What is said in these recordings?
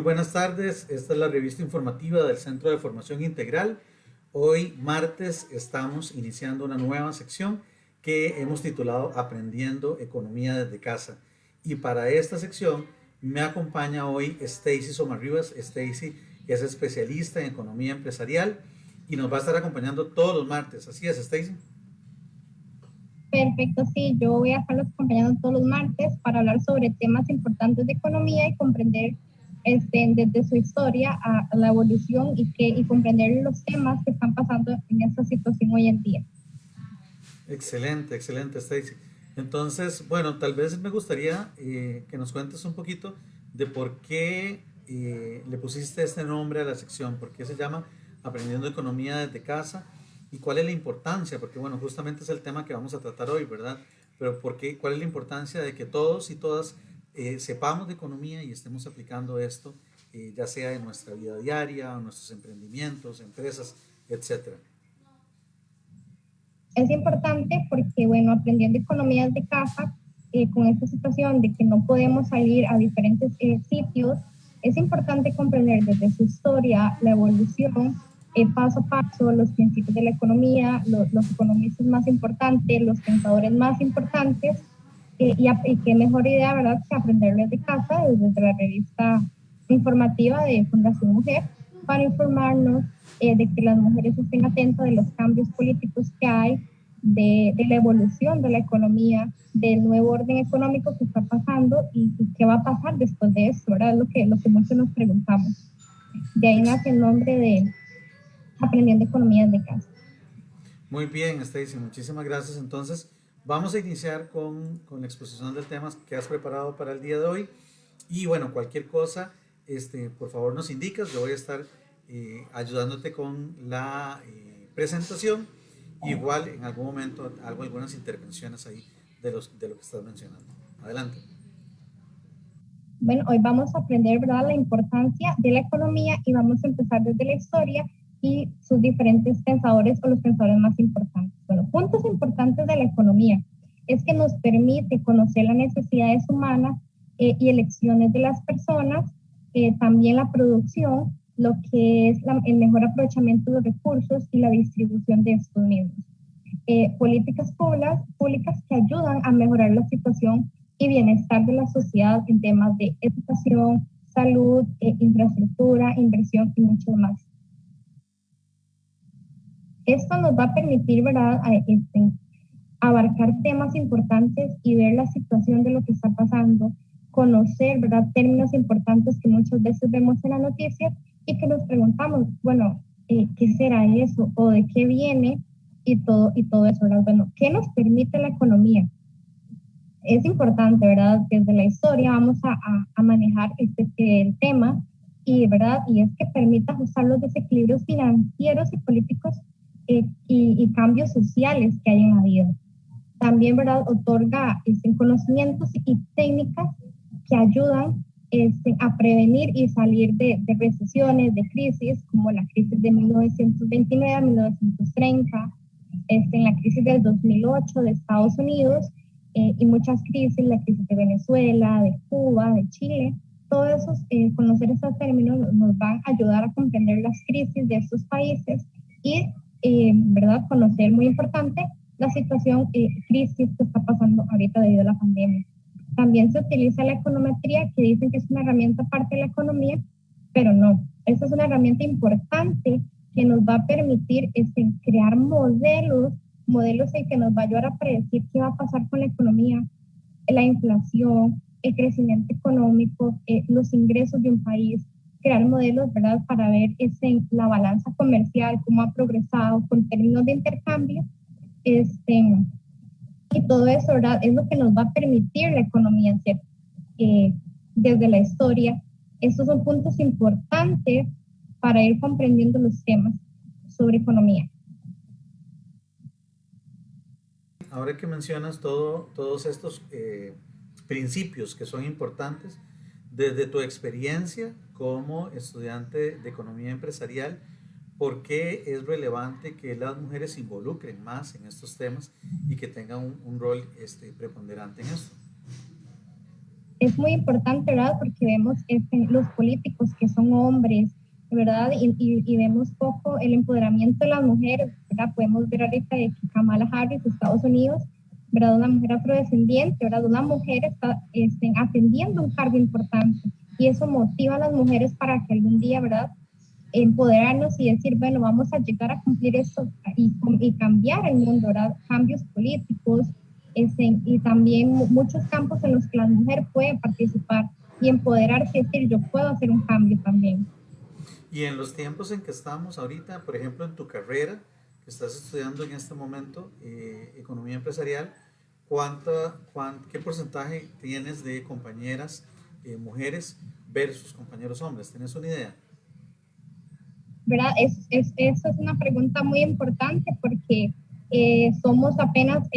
Muy buenas tardes, esta es la revista informativa del Centro de Formación Integral. Hoy martes estamos iniciando una nueva sección que hemos titulado Aprendiendo Economía desde casa. Y para esta sección me acompaña hoy Stacy Somarribas. Stacy es especialista en economía empresarial y nos va a estar acompañando todos los martes. Así es, Stacy. Perfecto, sí, yo voy a estarlos acompañando todos los martes para hablar sobre temas importantes de economía y comprender desde su historia a la evolución y comprender los temas que están pasando en esta situación hoy en día. Excelente, excelente, Stacy. Entonces, bueno, tal vez me gustaría que nos cuentes un poquito de por qué le pusiste este nombre a la sección, por qué se llama Aprendiendo Economía desde casa y cuál es la importancia, porque bueno, justamente es el tema que vamos a tratar hoy, ¿verdad? Pero por qué, cuál es la importancia de que todos y todas sepamos de economía y estemos aplicando esto, ya sea en nuestra vida diaria, en nuestros emprendimientos, empresas, etcétera. Es importante porque, bueno, aprendiendo economía desde casa, con esta situación de que no podemos salir a diferentes sitios, es importante comprender desde su historia, la evolución, paso a paso, los principios de la economía, los economistas más importantes, los pensadores más importantes, y qué mejor idea, ¿verdad?, que aprenderlo desde casa, desde la revista informativa de Fundación Mujer, para informarnos de que las mujeres estén atentas de los cambios políticos que hay, de la evolución de la economía, del nuevo orden económico que está pasando y qué va a pasar después de esto, ¿verdad? Es lo que muchos nos preguntamos. De ahí Ex- nace el nombre de Aprendiendo Economía desde casa. Muy bien, Stacy, muchísimas gracias. Entonces, vamos a iniciar con la exposición del tema que has preparado para el día de hoy. Y bueno, cualquier cosa, por favor nos indicas. Yo voy a estar ayudándote con la presentación. Igual en algún momento hago algunas intervenciones ahí de lo que estás mencionando. Adelante. Bueno, hoy vamos a aprender, ¿verdad?, la importancia de la economía y vamos a empezar desde la historia y sus diferentes pensadores o los pensadores más importantes. Bueno, puntos importantes de la economía es que nos permite conocer las necesidades humanas y elecciones de las personas, también la producción, lo que es el mejor aprovechamiento de los recursos y la distribución de estos mismos. Políticas públicas que ayudan a mejorar la situación y bienestar de la sociedad en temas de educación, salud, infraestructura, inversión y mucho más. Esto nos va a permitir, ¿verdad?, abarcar temas importantes y ver la situación de lo que está pasando, conocer, ¿verdad?, términos importantes que muchas veces vemos en las noticias y que nos preguntamos, bueno, ¿qué será eso? ¿O de qué viene? Y todo eso, ¿verdad? Bueno, ¿qué nos permite la economía? Es importante, ¿verdad? Desde la historia vamos a manejar el tema y, ¿verdad? Y es que permite ajustar los desequilibrios financieros y políticos y cambios sociales que hay en la vida. También, ¿verdad?, otorga conocimientos y técnicas que ayudan a prevenir y salir de recesiones, de crisis, como la crisis de 1929 a 1930, en la crisis del 2008 de Estados Unidos, y muchas crisis, la crisis de Venezuela, de Cuba, de Chile. Todos esos, conocer estos términos nos van a ayudar a comprender las crisis de estos países y, ¿verdad?, conocer, muy importante, la situación crisis que está pasando ahorita debido a la pandemia. También se utiliza la econometría, que dicen que es una herramienta parte de la economía, pero no. Esta es una herramienta importante que nos va a permitir crear modelos en que nos va a ayudar a predecir qué va a pasar con la economía, la inflación, el crecimiento económico, los ingresos de un país, crear modelos, ¿verdad?, para ver la balanza comercial, cómo ha progresado con términos de intercambio, y todo eso, ¿verdad?, es lo que nos va a permitir la economía hacer desde la historia. Estos son puntos importantes para ir comprendiendo los temas sobre economía. Ahora que mencionas todos estos principios que son importantes, desde tu experiencia como estudiante de economía empresarial, ¿por qué es relevante que las mujeres se involucren más en estos temas y que tengan un rol preponderante en esto? es muy importante, ¿verdad? Porque vemos los políticos que son hombres, ¿verdad? Y vemos poco el empoderamiento de las mujeres, ¿verdad? Podemos ver ahorita que Kamala Harris de Estados Unidos, ¿verdad? Una mujer afrodescendiente, ¿verdad? Una mujer está atendiendo un cargo importante y eso motiva a las mujeres para que algún día, ¿verdad? Empoderarnos y decir, bueno, vamos a llegar a cumplir esto y cambiar el mundo, ¿verdad? Cambios políticos, y también muchos campos en los que la mujer puede participar y empoderarse y decir, yo puedo hacer un cambio también. Y en los tiempos en que estamos ahorita, por ejemplo, en tu carrera, que estás estudiando en este momento, economía empresarial, ¿qué porcentaje tienes de compañeras mujeres versus compañeros hombres? ¿Tienes una idea? ¿Verdad? Eso es una pregunta muy importante porque somos apenas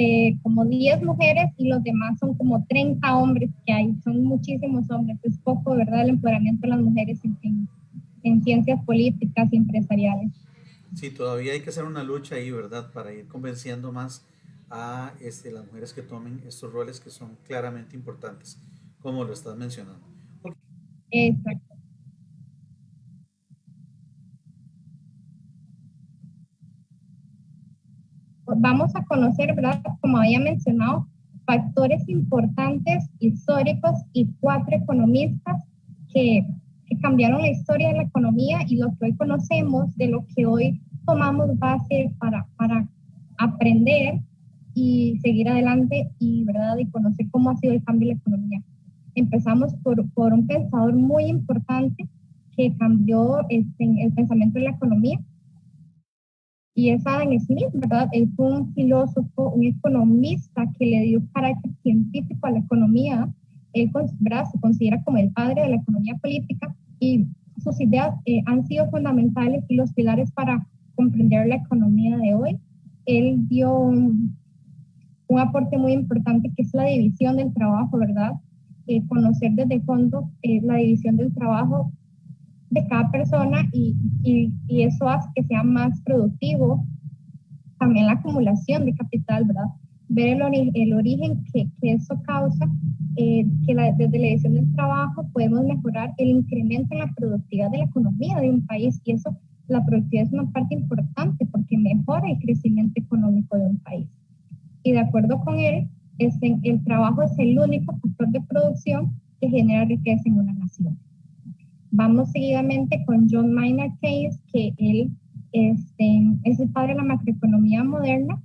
como 10 mujeres y los demás son como 30 hombres que hay, son muchísimos hombres, es poco, ¿verdad? El empoderamiento de las mujeres en ciencias políticas y empresariales. Sí, todavía hay que hacer una lucha ahí, ¿verdad? Para ir convenciendo más a las mujeres que tomen estos roles que son claramente importantes, como lo estás mencionando. Ok. Exacto. Vamos a conocer, ¿verdad? Como había mencionado, factores importantes históricos y 4 economistas que, que cambiaron la historia de la economía y lo que hoy conocemos, de lo que hoy tomamos base para aprender y seguir adelante y, ¿verdad? Y conocer cómo ha sido el cambio de la economía. Empezamos por un pensador muy importante que cambió el pensamiento de la economía y es Adam Smith, ¿verdad? Es un filósofo, un economista que le dio carácter científico a la economía. Él, ¿verdad? Se considera como el padre de la economía política y sus ideas han sido fundamentales y los pilares para comprender la economía de hoy. Él dio un aporte muy importante que es la división del trabajo, ¿verdad? Conocer desde el fondo la división del trabajo de cada persona y eso hace que sea más productivo. También la acumulación de capital, ¿verdad? Ver el origen que eso causa, desde la edición del trabajo podemos mejorar el incremento en la productividad de la economía de un país y eso, la productividad es una parte importante porque mejora el crecimiento económico de un país. Y de acuerdo con él, el trabajo es el único factor de producción que genera riqueza en una nación. Vamos seguidamente con John Maynard Keynes, que él es el padre de la macroeconomía moderna,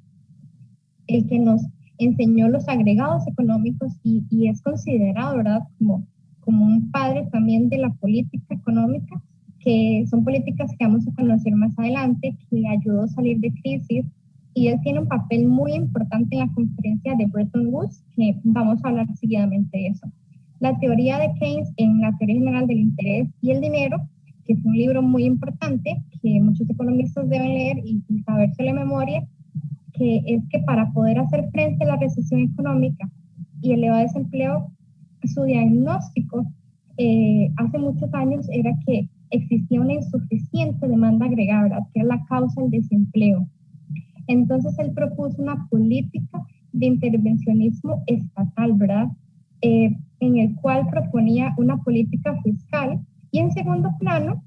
el que nos enseñó los agregados económicos y es considerado, ¿verdad?, como un padre también de la política económica, que son políticas que vamos a conocer más adelante, que ayudó a salir de crisis, y él tiene un papel muy importante en la conferencia de Bretton Woods, que vamos a hablar seguidamente de eso. La teoría de Keynes en la teoría general del interés y el dinero, que es un libro muy importante que muchos economistas deben leer y saberse la memoria, que es que para poder hacer frente a la recesión económica y el elevado desempleo, su diagnóstico hace muchos años era que existía una insuficiente demanda agregada, que era la causa del desempleo. Entonces él propuso una política de intervencionismo estatal, ¿verdad? En el cual proponía una política fiscal y en segundo plano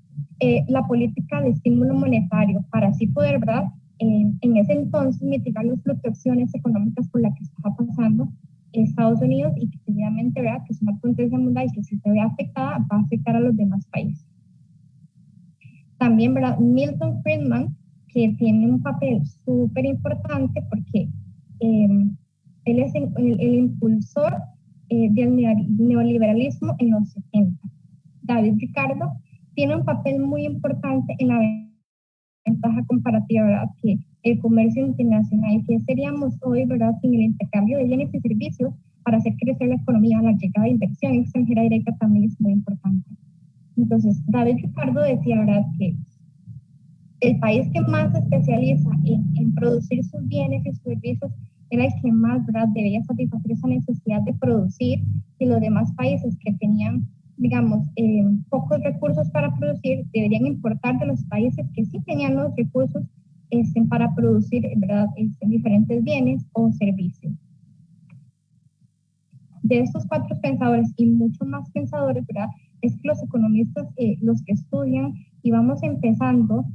la política de estímulo monetario para así poder, ¿verdad? En ese entonces mitigar las fluctuaciones económicas por las que estaba pasando Estados Unidos y que seguidamente, ¿verdad?, que es una potencia mundial y que si se ve afectada va a afectar a los demás países. También, ¿verdad?, Milton Friedman, que tiene un papel súper importante porque él es el impulsor del neoliberalismo en los 70. David Ricardo tiene un papel muy importante en la ventaja comparativa, ¿verdad?, que el comercio internacional, que seríamos hoy, ¿verdad?, sin el intercambio de bienes y servicios para hacer crecer la economía. La llegada de inversión extranjera directa también es muy importante. Entonces, David Ricardo decía, ¿verdad?, que el país que más se especializa en producir sus bienes y sus servicios era el que más, ¿verdad?, debía satisfacer esa necesidad de producir, y los demás países que tenían, digamos, pocos recursos para producir deberían importar de los países que sí tenían los recursos para producir, ¿verdad?, diferentes bienes o servicios. de estos cuatro pensadores y muchos más pensadores, ¿verdad? Es que los economistas, los que estudian y vamos empezando,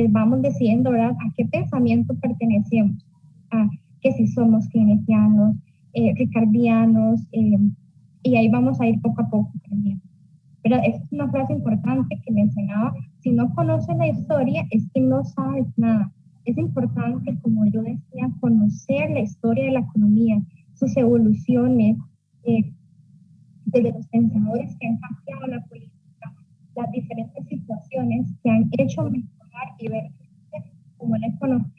vamos decidiendo, ¿verdad? A qué pensamiento pertenecemos, a que si somos keynesianos, ricardianos, y ahí vamos a ir poco a poco también. Pero esa es una frase importante que mencionaba, si no conoces la historia es que no sabes nada. Es importante, como yo decía, conocer la historia de la economía, sus evoluciones, desde los pensadores que han cambiado la política, las diferentes situaciones que han hecho mejorar y ver como la economía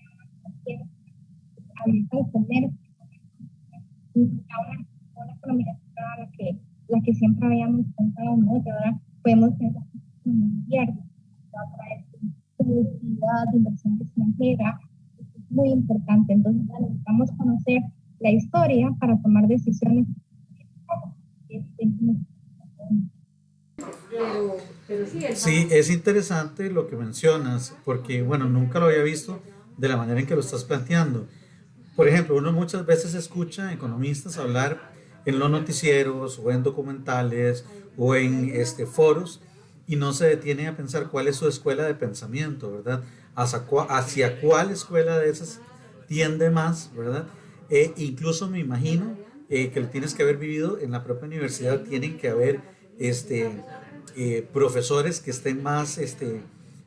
abierta al comercio, una economía la que siempre habíamos pensado, ¿no? Que ahora podemos pensar en un abierto, va a traer productividad, inversión extranjera, es muy importante. Entonces necesitamos conocer la historia para tomar decisiones. Sí, es interesante lo que mencionas, porque bueno, nunca lo había visto de la manera en que lo estás planteando. Por ejemplo, uno muchas veces escucha economistas hablar en los noticieros o en documentales o en foros y no se detiene a pensar cuál es su escuela de pensamiento, ¿verdad? Hacia cuál escuela de esas tiende más, ¿verdad? Incluso me imagino que lo tienes que haber vivido en la propia universidad, tienen que haber profesores que estén más,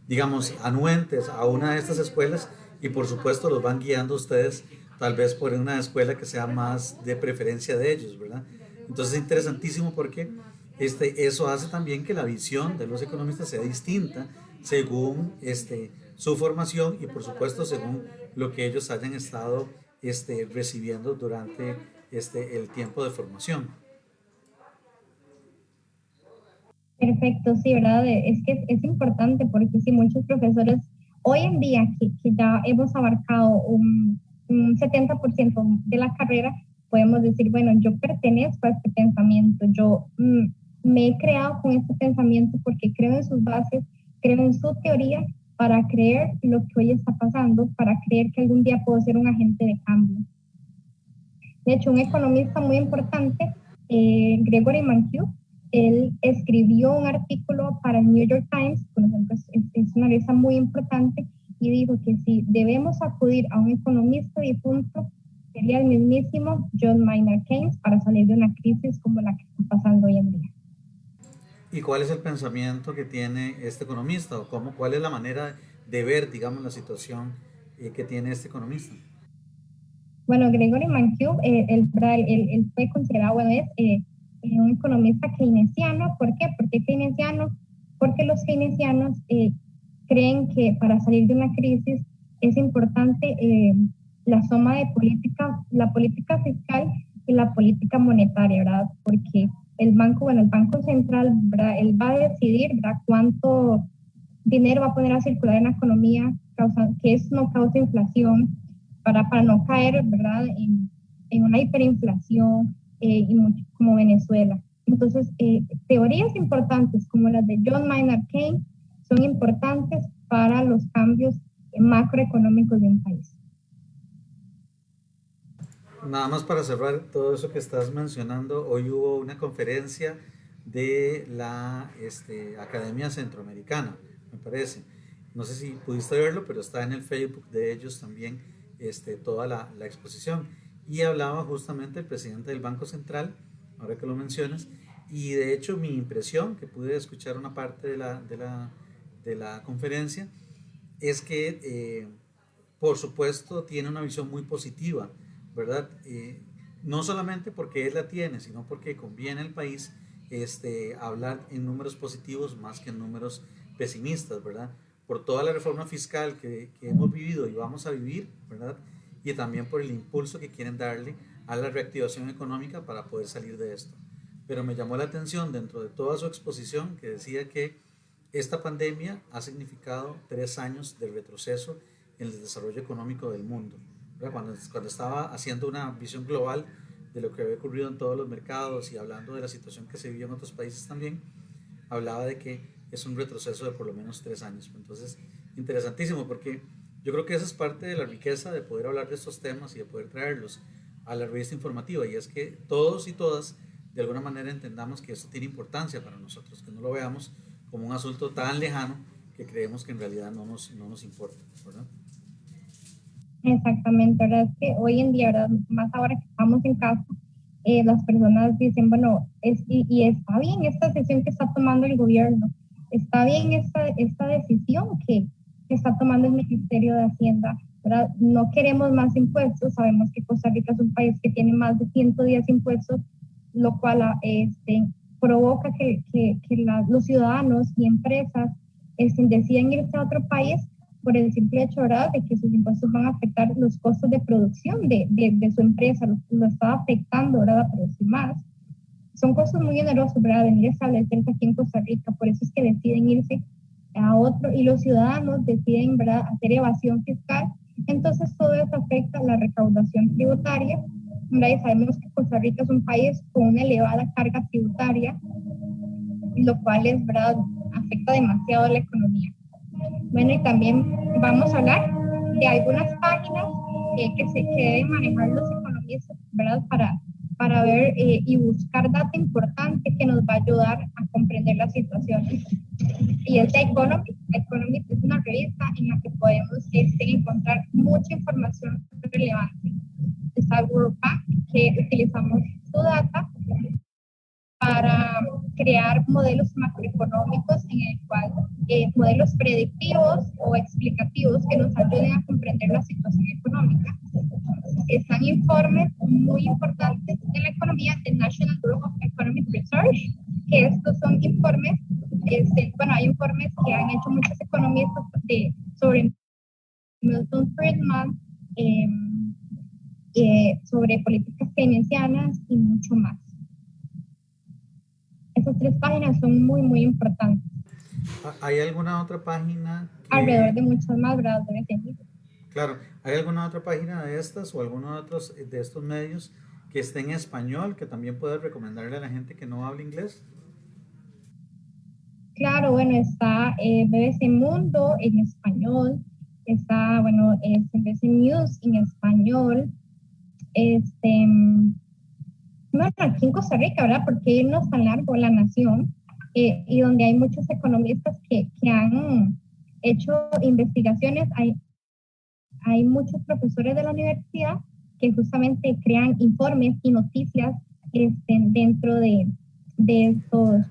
digamos, anuentes a una de estas escuelas y por supuesto los van guiando ustedes tal vez por una escuela que sea más de preferencia de ellos, ¿verdad? Entonces es interesantísimo porque eso hace también que la visión de los economistas sea distinta según su formación y por supuesto según lo que ellos hayan estado recibiendo durante el tiempo de formación. Perfecto, sí, ¿verdad? Es que es importante porque sí, muchos profesores, hoy en día que ya hemos abarcado un 70% de la carrera, podemos decir, bueno, yo pertenezco a este pensamiento, yo me he creado con este pensamiento porque creo en sus bases, creo en su teoría para creer lo que hoy está pasando, para creer que algún día puedo ser un agente de cambio. De hecho, un economista muy importante, Gregory Mankiw, él escribió un artículo para el New York Times, por ejemplo, es una revista muy importante, y dijo que si debemos acudir a un economista difunto, sería el mismísimo John Maynard Keynes para salir de una crisis como la que está pasando hoy en día. ¿Y cuál es el pensamiento que tiene este economista o cuál es la manera de ver, digamos, la situación que tiene este economista? Bueno, Gregory Mankiw, él fue considerado, bueno, es un economista keynesiano. ¿Por qué? ¿Por qué keynesiano? Porque los keynesianos creen que para salir de una crisis es importante la suma de la política fiscal y la política monetaria, ¿verdad? Porque el Banco Central, ¿verdad? Él va a decidir, ¿verdad? Cuánto dinero va a poner a circular en la economía, que eso no causa inflación, para no caer, ¿verdad?, en una hiperinflación y mucho, como Venezuela. Entonces, teorías importantes como las de John Maynard Keynes son importantes para los cambios macroeconómicos de un país. Nada más para cerrar todo eso que estás mencionando, hoy hubo una conferencia de la Academia Centroamericana, me parece. No sé si pudiste verlo, pero está en el Facebook de ellos también toda la exposición. Y hablaba justamente el presidente del Banco Central, ahora que lo mencionas, y de hecho mi impresión, que pude escuchar una parte de la conferencia, es que por supuesto tiene una visión muy positiva, ¿verdad? No solamente porque él la tiene, sino porque conviene al país hablar en números positivos más que en números pesimistas, ¿verdad? Por toda la reforma fiscal que hemos vivido y vamos a vivir, ¿verdad? Y también por el impulso que quieren darle a la reactivación económica para poder salir de esto. Pero me llamó la atención dentro de toda su exposición que decía que esta pandemia ha significado 3 años de retroceso en el desarrollo económico del mundo. Cuando estaba haciendo una visión global de lo que había ocurrido en todos los mercados y hablando de la situación que se vivió en otros países también, hablaba de que es un retroceso de por lo menos 3 años. Entonces, interesantísimo porque yo creo que esa es parte de la riqueza de poder hablar de estos temas y de poder traerlos a la revista informativa, y es que todos y todas de alguna manera entendamos que esto tiene importancia para nosotros, que no lo veamos como un asunto tan lejano que creemos que en realidad no nos importa, ¿verdad? Exactamente, verdad es que hoy en día, ¿verdad? Más ahora que estamos en casa, las personas dicen, bueno, y está bien esta decisión que está tomando el gobierno, está bien esta decisión que está tomando el Ministerio de Hacienda, ¿verdad? No queremos más impuestos, sabemos que Costa Rica es un país que tiene más de 110 impuestos, lo cual provoca que los ciudadanos y empresas decidan irse a otro país por el simple hecho, ¿verdad?, de que sus impuestos van a afectar los costos de producción de su empresa, lo está afectando, ¿verdad?, a producir más. Son costos muy onerosos, ¿verdad?, venir a establecerse aquí en Costa Rica, por eso es que deciden irse a otro, y los ciudadanos deciden, ¿verdad?, hacer evasión fiscal. Entonces todo eso afecta la recaudación tributaria, ¿verdad? Y sabemos que Costa Rica es un país con una elevada carga tributaria, lo cual es, ¿verdad?, afecta demasiado a la economía. Bueno, y también vamos a hablar de algunas páginas que deben manejar los economistas, ¿verdad?, para ver y buscar data importante que nos va a ayudar a comprender la situación. Y es The Economist. The Economist es una revista en la que podemos encontrar mucha información relevante. Está World Bank, que utilizamos su data para crear modelos macroeconómicos en el cual modelos predictivos o explicativos que nos ayuden a comprender la situación económica. Están informes muy importantes de la economía del National Bureau of Economic Research, que estos son informes, hay informes que han hecho muchos economistas sobre Milton Friedman, sobre políticas keynesianas y mucho más. Esas 3 páginas son muy, muy importantes. ¿Hay alguna otra página alrededor de muchas más, ¿verdad? Claro, ¿hay alguna otra página de estas o alguno de otros de estos medios que esté en español que también puedas recomendarle a la gente que no habla inglés? Claro, bueno, está BBC Mundo en español, está, bueno, BBC News en español, bueno, aquí en Costa Rica, ¿verdad? Porque irnos tan largo, La Nación, y donde hay muchos economistas que han hecho investigaciones, hay muchos profesores de la universidad que justamente crean informes y noticias dentro de estos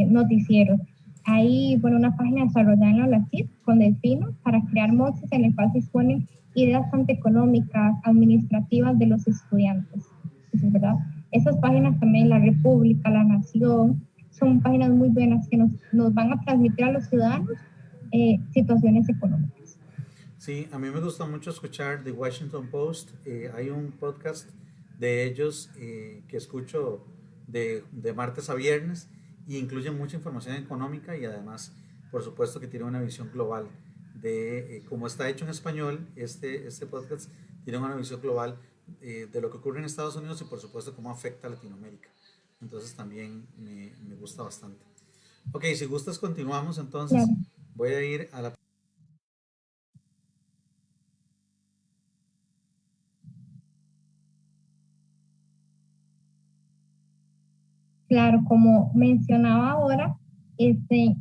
noticieros. Hay, bueno, una página desarrollada en la CIP con Delfino para crear mods en el cual se exponen ideas tanto económicas, administrativas de los estudiantes. Eso es verdad. Esas páginas también, La República, La Nación, son páginas muy buenas que nos van a transmitir a los ciudadanos situaciones económicas. Sí, a mí me gusta mucho escuchar The Washington Post. Hay un podcast de ellos que escucho de martes a viernes y incluye mucha información económica y además, por supuesto, que tiene una visión global de cómo está hecho en español. Este podcast tiene una visión global de lo que ocurre en Estados Unidos y, por supuesto, cómo afecta a Latinoamérica. Entonces también me gusta bastante. Ok, si gustas continuamos entonces. Claro. Voy a ir a la... Claro, como mencionaba ahora,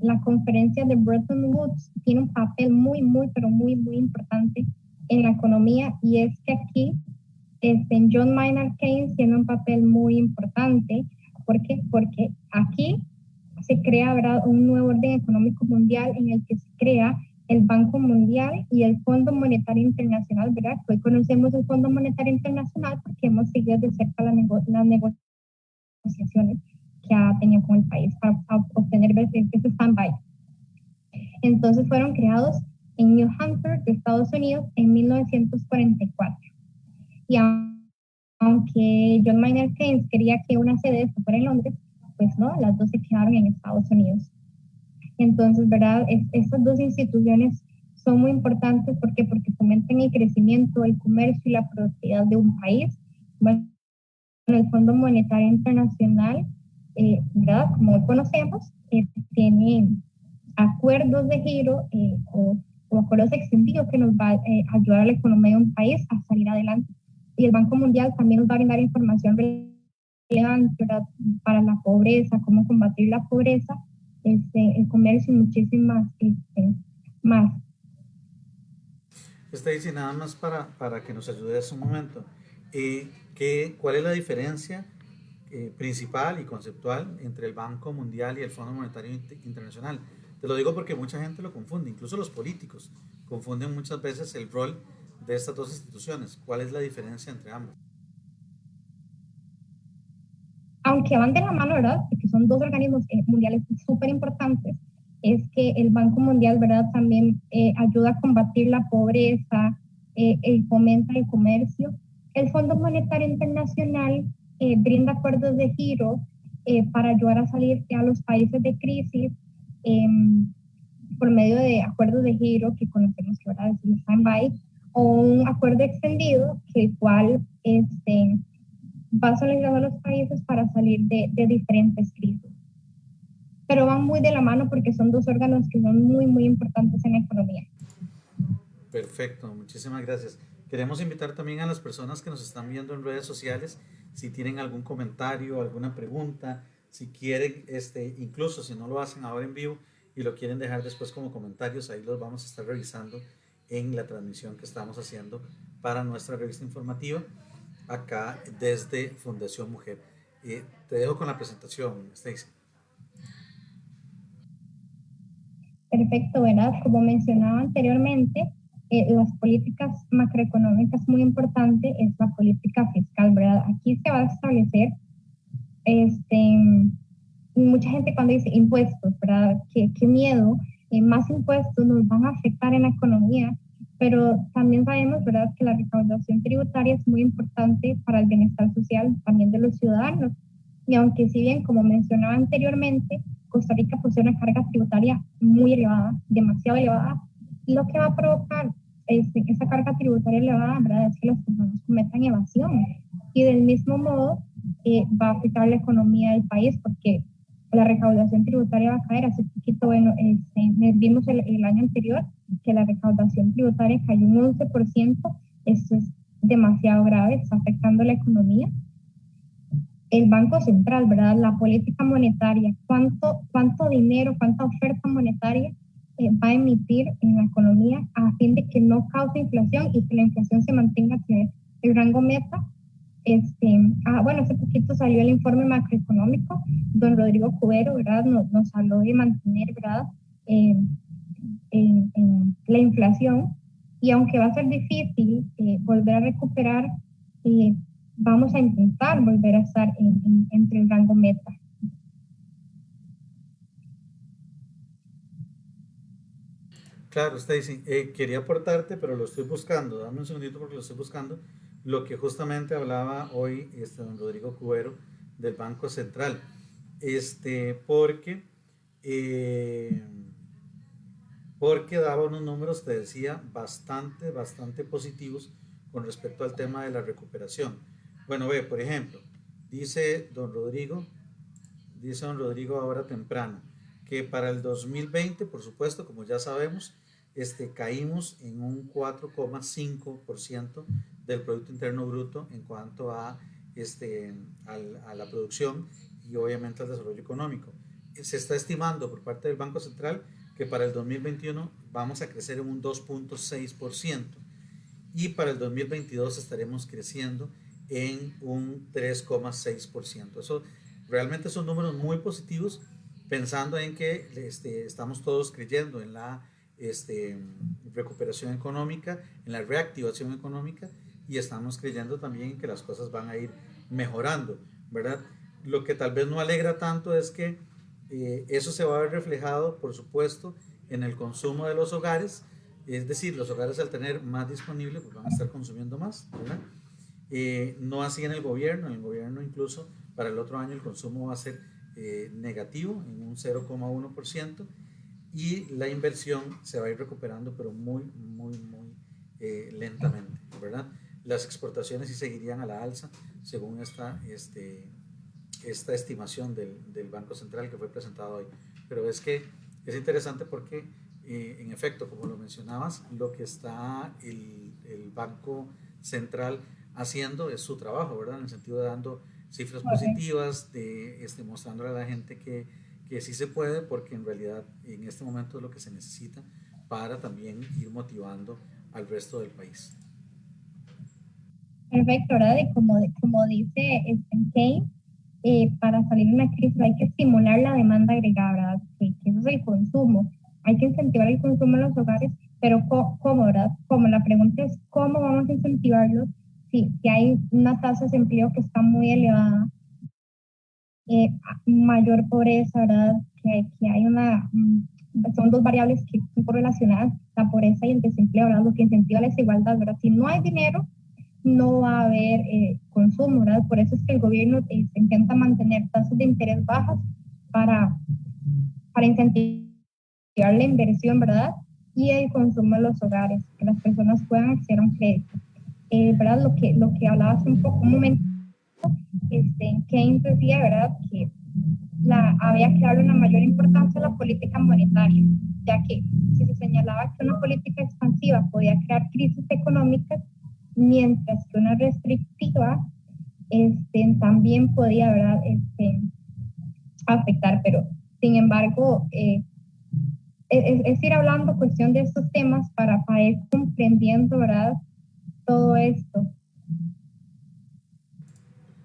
la conferencia de Bretton Woods tiene un papel muy, muy, pero muy, muy importante en la economía, y es que aquí John Maynard Keynes tiene un papel muy importante. ¿Por qué? Porque aquí se crea, ¿verdad?, un nuevo orden económico mundial en el que se crea el Banco Mundial y el Fondo Monetario Internacional, ¿verdad? Hoy conocemos el Fondo Monetario Internacional porque hemos seguido de cerca las negociaciones que ha tenido con el país para obtener ese stand-by. Entonces fueron creados en New Hampshire, de Estados Unidos, en 1944. Y aunque John Maynard Keynes quería que una sede de esto fuera en Londres, pues no, las dos se quedaron en Estados Unidos. Entonces, ¿verdad? Estas dos instituciones son muy importantes. ¿Por qué? Porque fomentan el crecimiento, el comercio y la productividad de un país. Bueno, el Fondo Monetario Internacional, ¿verdad?, como conocemos, tiene acuerdos de giro o acuerdos extendidos que nos va a ayudar a la economía de un país a salir adelante. y el Banco Mundial también nos va a brindar información relevante, ¿verdad? Para la pobreza, cómo combatir la pobreza, el comercio y muchísimas más. Stacy, nada más para que nos ayudes un momento. ¿Cuál es la diferencia principal y conceptual entre el Banco Mundial y el Fondo Monetario Internacional? Te lo digo porque mucha gente lo confunde, incluso los políticos confunden muchas veces el rol de estas dos instituciones. ¿Cuál es la diferencia entre ambos? Aunque van de la mano, ¿verdad? Porque son dos organismos mundiales súper importantes, es que el Banco Mundial, ¿verdad? También ayuda a combatir la pobreza, fomenta el comercio. El Fondo Monetario Internacional brinda acuerdos de giro para ayudar a salir a los países de crisis eh, por medio de acuerdos de giro que conocemos que ahora es el stand-by, o un acuerdo extendido que el cual va solicitando a los países para salir de diferentes crisis. Pero van muy de la mano porque son dos órganos que son muy, muy importantes en la economía. Perfecto, muchísimas gracias. Queremos invitar también a las personas que nos están viendo en redes sociales, si tienen algún comentario, alguna pregunta, si quieren, incluso si no lo hacen ahora en vivo y lo quieren dejar después como comentarios, ahí los vamos a estar revisando en la transmisión que estamos haciendo para nuestra revista informativa acá desde Fundación Mujer. Te dejo con la presentación, Stacy. Perfecto, ¿verdad? Como mencionaba anteriormente, las políticas macroeconómicas muy importante es la política fiscal, ¿verdad? Aquí se va a establecer, este, mucha gente cuando dice impuestos, ¿verdad? Qué miedo, más impuestos nos van a afectar en la economía, pero también sabemos, ¿verdad?, que la recaudación tributaria es muy importante para el bienestar social también de los ciudadanos. Y aunque si bien, como mencionaba anteriormente, Costa Rica posee una carga tributaria muy elevada, demasiado elevada, lo que va a provocar esa carga tributaria elevada, ¿verdad?, es que las personas cometan evasión. Y del mismo modo, va a afectar la economía del país porque la recaudación tributaria va a caer. Hace poquito, bueno, vimos el año anterior que la recaudación tributaria cayó un 11%. Esto es demasiado grave, está afectando la economía. El Banco Central, ¿verdad? La política monetaria, cuánto dinero, cuánta oferta monetaria va a emitir en la economía a fin de que no cause inflación y que la inflación se mantenga en el rango meta. Bueno, hace poquito salió el informe macroeconómico, don Rodrigo Cubero, ¿verdad? Nos habló de mantener, ¿verdad? La inflación, y aunque va a ser difícil volver a recuperar, vamos a intentar volver a estar entre el rango meta. Claro, Stacy, quería aportarte, pero lo estoy buscando. Dame un segundito porque lo estoy buscando. Lo que justamente hablaba hoy don Rodrigo Cubero del Banco Central. Porque, eh, porque daba unos números, te decía, bastante positivos con respecto al tema de la recuperación. Bueno, ve, por ejemplo, dice don Rodrigo, dice don Rodrigo ahora temprano, que para el 2020, por supuesto, como ya sabemos, caímos en un 4,5% del Producto Interno Bruto en cuanto a la producción y obviamente al desarrollo económico. Se está estimando por parte del Banco Central que para el 2021 vamos a crecer en un 2,6% y para el 2022 estaremos creciendo en un 3,6%. Eso realmente son números muy positivos, pensando en que estamos todos creyendo en la recuperación económica, en la reactivación económica, y estamos creyendo también que las cosas van a ir mejorando, ¿verdad? Lo que tal vez no alegra tanto es que eso se va a ver reflejado, por supuesto, en el consumo de los hogares, es decir, los hogares al tener más disponible, pues van a estar consumiendo más, ¿verdad? No así en el gobierno incluso para el otro año el consumo va a ser negativo en un 0,1% y la inversión se va a ir recuperando pero muy lentamente, ¿verdad? Las exportaciones sí seguirían a la alza según esta estimación del Banco Central que fue presentado hoy. Pero es que es interesante porque en efecto, como lo mencionabas, lo que está el Banco Central haciendo es su trabajo, ¿verdad? En el sentido de dando cifras Correcto. positivas, de mostrándole a la gente que sí se puede, porque en realidad en este momento es lo que se necesita para también ir motivando al resto del país. Perfecto, ¿verdad? Y como dice Keynes, para salir de una crisis hay que estimular la demanda agregada, ¿verdad? Que eso es el consumo. Hay que incentivar el consumo en los hogares, pero ¿cómo, verdad? Como la pregunta es, ¿cómo vamos a incentivarlo si hay una tasa de desempleo que está muy elevada, mayor pobreza, ¿verdad? Que hay son dos variables que son correlacionadas, la pobreza y el desempleo, ¿verdad? Lo que incentiva la desigualdad, ¿verdad? Si no hay dinero, no va a haber consumo, ¿verdad? Por eso es que el gobierno intenta mantener tasas de interés bajas para, para incentivar la inversión, ¿verdad? Y el consumo en los hogares, que las personas puedan acceder a un crédito. ¿Verdad? Lo que hablabas un momento, Keynes decía, ¿verdad? Que había que darle una mayor importancia a la política monetaria, ya que si se señalaba que una política expansiva podía crear crisis económicas, mientras que una restrictiva también podía, ¿verdad? Afectar, pero sin embargo, es ir hablando cuestión de estos temas para ir comprendiendo, ¿verdad? Todo esto.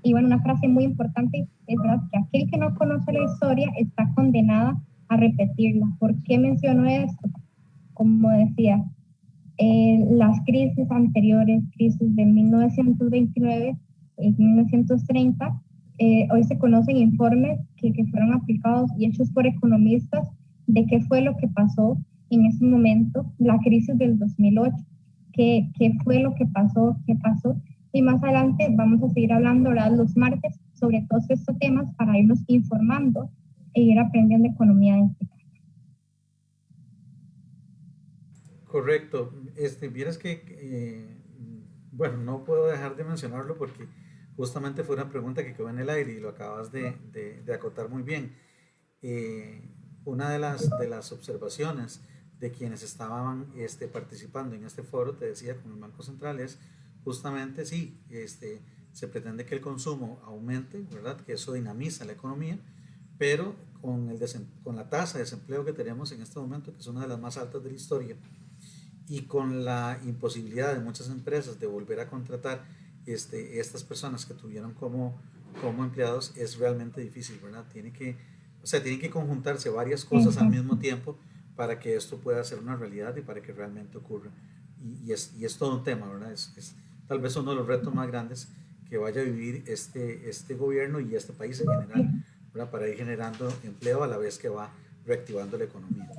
Y bueno, una frase muy importante es, ¿verdad?, que aquel que no conoce la historia está condenada a repetirla. ¿Por qué menciono esto? Como decía, las crisis anteriores, crisis de 1929 y 1930, hoy se conocen informes que fueron aplicados y hechos por economistas de qué fue lo que pasó en ese momento, la crisis del 2008, qué fue lo que pasó, qué pasó. Y más adelante vamos a seguir hablando, ¿verdad?, los martes sobre todos estos temas para irnos informando e ir aprendiendo economía de este. Correcto. Vieras que, bueno, no puedo dejar de mencionarlo porque justamente fue una pregunta que quedó en el aire y lo acabas de acotar muy bien. Eh, una de las observaciones de quienes estaban participando en este foro, te decía, con el Banco Central, es justamente sí, se pretende que el consumo aumente, ¿verdad? Que eso dinamiza la economía, pero con la tasa de desempleo que tenemos en este momento, que es una de las más altas de la historia, y con la imposibilidad de muchas empresas de volver a contratar estas personas que tuvieron como empleados, es realmente difícil, ¿verdad? O sea, tienen que conjuntarse varias cosas al mismo tiempo para que esto pueda ser una realidad y para que realmente ocurra. Y es todo un tema, ¿verdad? Es tal vez uno de los retos más grandes que vaya a vivir este gobierno y este país en general, ¿verdad? Para ir generando empleo a la vez que va reactivando la economía.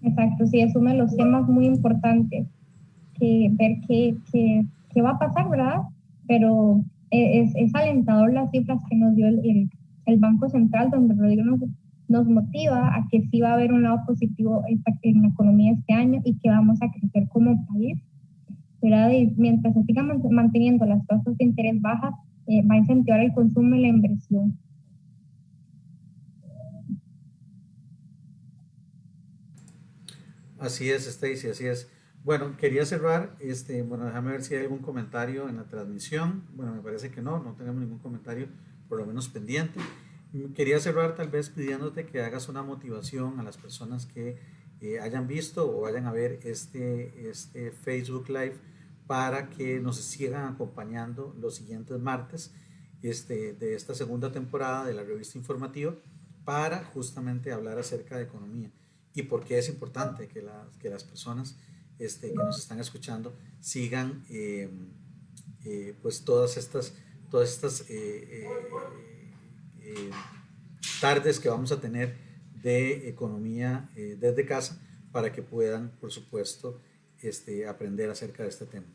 Exacto, sí, es uno de los temas muy importantes, que ver qué va a pasar, ¿verdad? Pero es alentador las cifras que nos dio el Banco Central, donde Rodrigo nos motiva a que sí va a haber un lado positivo en la economía este año y que vamos a crecer como país, ¿verdad? Y mientras se sigan manteniendo las tasas de interés bajas, va a incentivar el consumo y la inversión. Así es, Stacy, así es. Bueno, quería cerrar, bueno, déjame ver si hay algún comentario en la transmisión. Bueno, me parece que no tenemos ningún comentario, por lo menos pendiente. Quería cerrar tal vez pidiéndote que hagas una motivación a las personas que hayan visto o vayan a ver este Facebook Live para que nos sigan acompañando los siguientes martes de esta segunda temporada de la revista informativa para justamente hablar acerca de economía y por qué es importante que las personas que nos están escuchando sigan pues todas estas eh, tardes que vamos a tener de economía desde casa para que puedan, por supuesto, aprender acerca de este tema.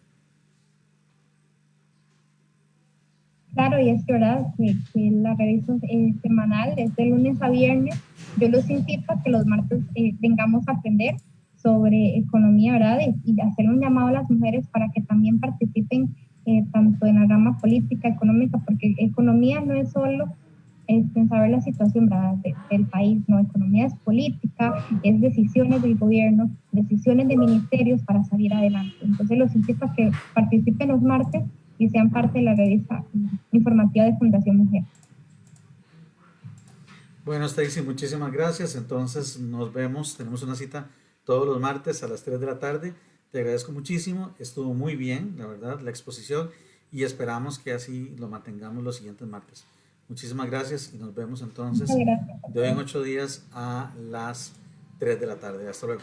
Claro, y es verdad que la revista semanal es de lunes a viernes. Yo los invito a que los martes vengamos a aprender sobre economía, ¿verdad? Y hacer un llamado a las mujeres para que también participen tanto en la rama política, económica, porque economía no es solo saber la situación, ¿verdad? Del país, ¿no? Economía es política, es decisiones del gobierno, decisiones de ministerios para salir adelante. Entonces los invito a que participen los martes y sean parte de la revista informativa de Fundación Mujer. Bueno, Stacy, muchísimas gracias. Entonces nos vemos, tenemos una cita todos los martes a las 3 de la tarde. Te agradezco muchísimo, estuvo muy bien, la verdad, la exposición y esperamos que así lo mantengamos los siguientes martes. Muchísimas gracias y nos vemos Muchas entonces gracias. de hoy en 8 días a las 3 de la tarde. Hasta luego.